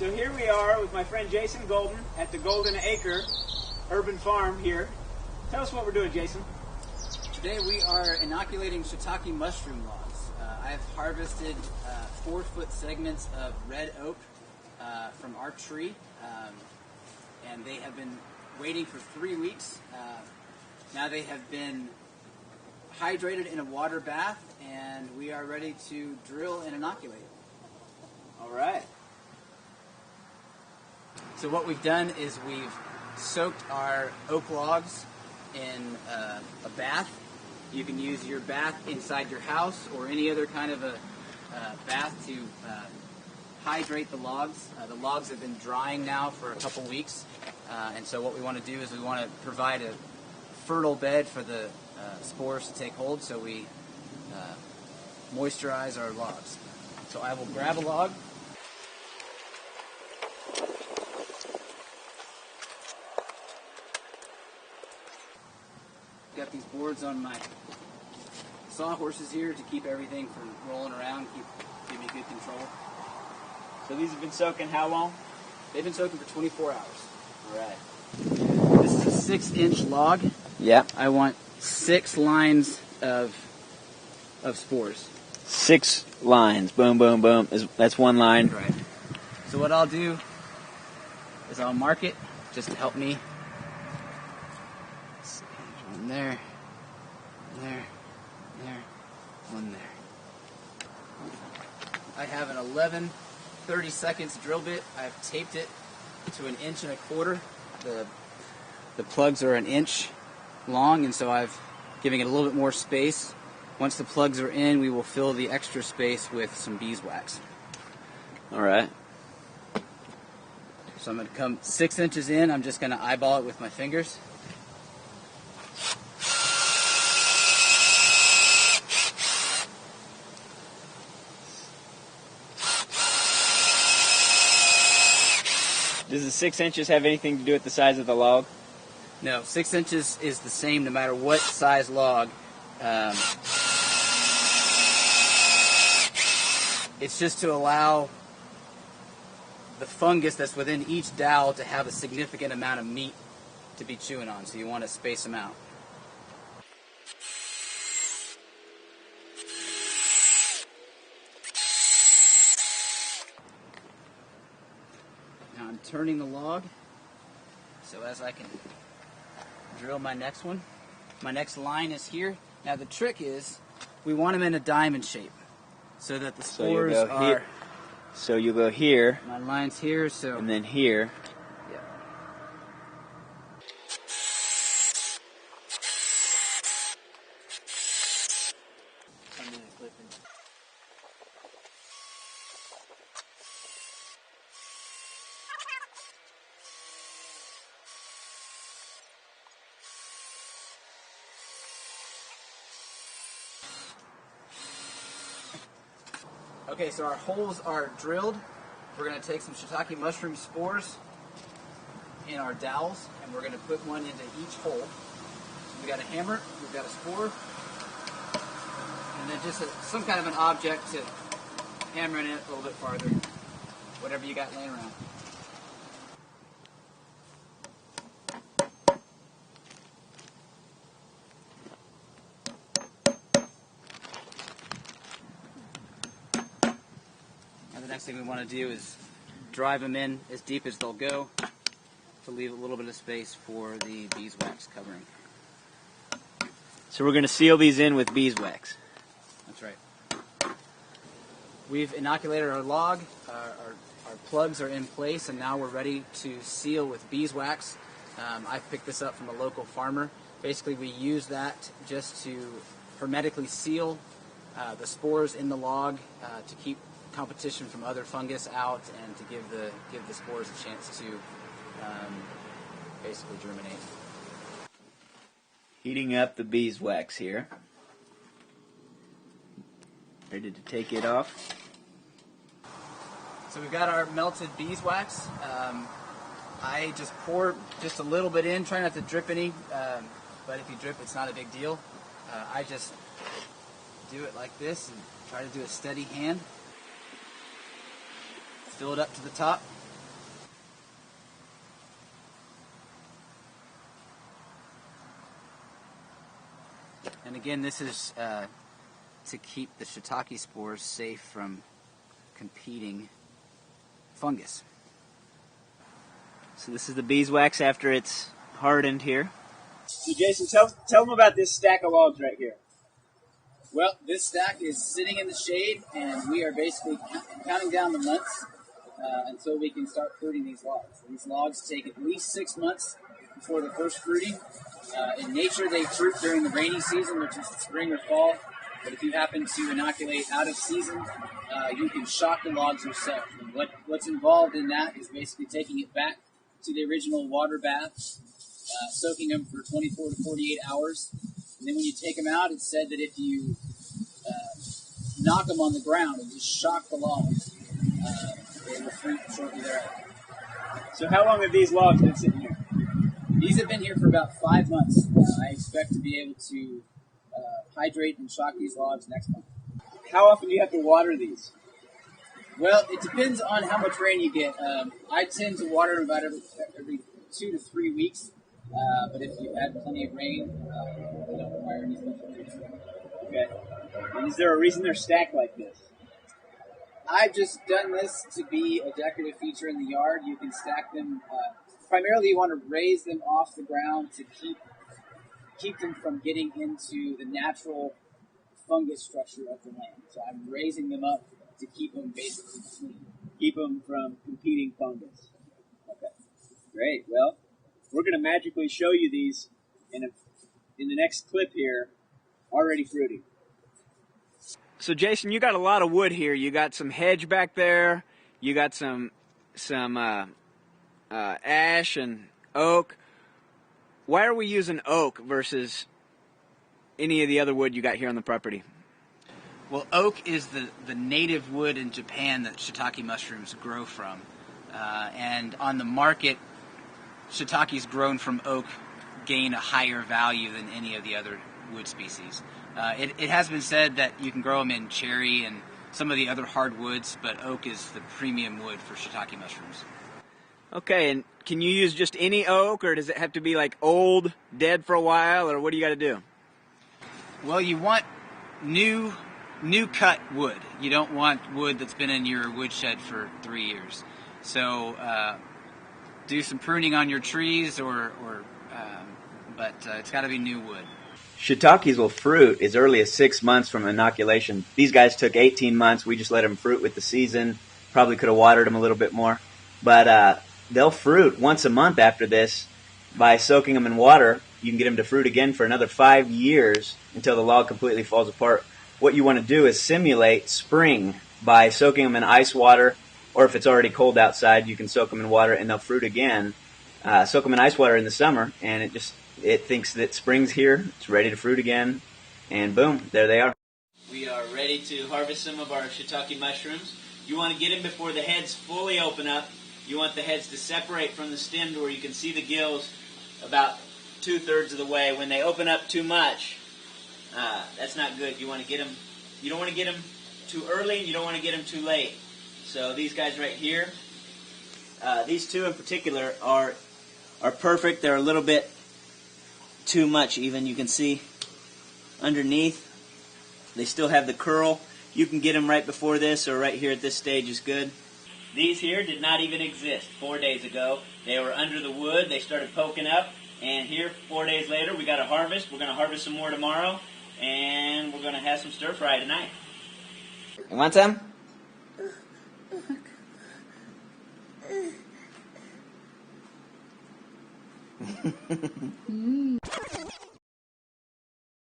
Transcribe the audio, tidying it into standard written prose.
So here we are with my friend Jason Golden at the Golden Acre Urban Farm here. Tell us what we're doing, Jason. Today we are inoculating shiitake mushroom logs. I've harvested 4-foot segments of red oak from our tree, and they have been waiting for 3 weeks. Now they have been hydrated in a water bath, and we are ready to drill and inoculate. All right. So what we've done is we've soaked our oak logs in a bath. You can use your bath inside your house or any other kind of a bath to hydrate the logs. The logs have been drying now for a couple weeks, and so what we want to do is we want to provide a fertile bed for the spores to take hold, so we moisturize our logs. So I will grab a log. Got these boards on my sawhorses here to keep everything from rolling around, give me good control. So these have been soaking how long? They've been soaking for 24 hours. All right. This is a 6-inch log. Yeah. I want 6 lines of spores. 6 lines. Boom, boom, boom. That's one line. Right. So what I'll do is I'll mark it just to help me. One there, there, one there. I have an 11/30 seconds drill bit. I've taped it to 1 1/4 inches. The plugs are 1 inch long, and so I've giving it a little bit more space. Once the plugs are in, we will fill the extra space with some beeswax. All right. So I'm going to come 6 inches in. I'm just going to eyeball it with my fingers. Does the 6 inches have anything to do with the size of the log? No, 6 inches is the same no matter what size log. It's just to allow the fungus that's within each dowel to have a significant amount of meat to be chewing on, so you want to space them out. Now I'm turning the log so as I can drill my next one. My next line is here. Now the trick is we want them in a diamond shape so that the spores are... So you go here. My line's here, so... And then here. Yeah. I'm really clipping. Okay, so our holes are drilled. We're going to take some shiitake mushroom spores in our dowels, and we're going to put one into each hole. So we've got a hammer, we've got a spore, and then just some kind of an object to hammer in it a little bit farther, whatever you got laying around. The next thing we want to do is drive them in as deep as they'll go to leave a little bit of space for the beeswax covering. So we're going to seal these in with beeswax. That's right. We've inoculated our log, our plugs are in place, and now we're ready to seal with beeswax. I picked this up from a local farmer. Basically we use that just to hermetically seal the spores in the log to keep competition from other fungus out and to give the spores a chance to basically germinate. Heating up the beeswax here. Ready to take it off. So we've got our melted beeswax. I just pour just a little bit in, try not to drip any, but if you drip it's not a big deal. I just do it like this and try to do a steady hand. Fill it up to the top. And again, this is to keep the shiitake spores safe from competing fungus. So this is the beeswax after it's hardened here. So Jason, tell them about this stack of logs right here. Well, this stack is sitting in the shade, and we are basically counting down the months until we can start fruiting these logs. These logs take at least 6 months before the first fruiting. In nature, they fruit during the rainy season, which is spring or fall. But if you happen to inoculate out of season, you can shock the logs yourself. And what's involved in that is basically taking it back to the original water bath, soaking them for 24 to 48 hours. And then when you take them out, it's said that if you knock them on the ground and just shock the logs, they will fruit shortly thereafter. So how long have these logs been sitting here? These have been here for about 5 months. I expect to be able to hydrate and shock these logs next month. How often do you have to water these? Well, it depends on how much rain you get. I tend to water them about every 2 to 3 weeks. But if you had plenty of rain, you don't require any special treatment. Okay. And is there a reason they're stacked like this? I've just done this to be a decorative feature in the yard. You can stack them. Primarily, you want to raise them off the ground to keep them from getting into the natural fungus structure of the land. So I'm raising them up to keep them basically clean. Keep them from competing fungus. Okay. Great. Well, we're going to magically show you these in the next clip here, already fruiting. So Jason, you got a lot of wood here. You got some hedge back there. You got some ash and oak. Why are we using oak versus any of the other wood you got here on the property? Well, oak is the native wood in Japan that shiitake mushrooms grow from. And on the market, shiitakes grown from oak gain a higher value than any of the other wood species. It has been said that you can grow them in cherry and some of the other hardwoods, but oak is the premium wood for shiitake mushrooms. Okay, and can you use just any oak, or does it have to be like old, dead for a while, or what do you got to do? Well, you want new cut wood. You don't want wood that's been in your woodshed for 3 years. So do some pruning on your trees, but it's got to be new wood. Shiitakes will fruit as early as 6 months from inoculation. These guys took 18 months. We just let them fruit with the season. Probably could have watered them a little bit more. But they'll fruit once a month after this. By soaking them in water, you can get them to fruit again for another 5 years until the log completely falls apart. What you want to do is simulate spring by soaking them in ice water, or if it's already cold outside, you can soak them in water and they'll fruit again. Soak them in ice water in the summer, and it thinks that spring's here, it's ready to fruit again, and boom, there they are. We are ready to harvest some of our shiitake mushrooms. You want to get them before the heads fully open up. You want the heads to separate from the stem to where you can see the gills about 2/3 of the way. When they open up too much, that's not good. You want to get them. You don't want to get them too early, and you don't want to get them too late. So these guys right here, these two in particular are perfect. They're a little bit too much even. You can see underneath they still have the curl. You can get them right before this or right here at this stage is good. These here did not even exist 4 days ago. They were under the wood. They started poking up, and here 4 days later we got a harvest. We're going to harvest some more tomorrow, and we're going to have some stir fry tonight. You want some?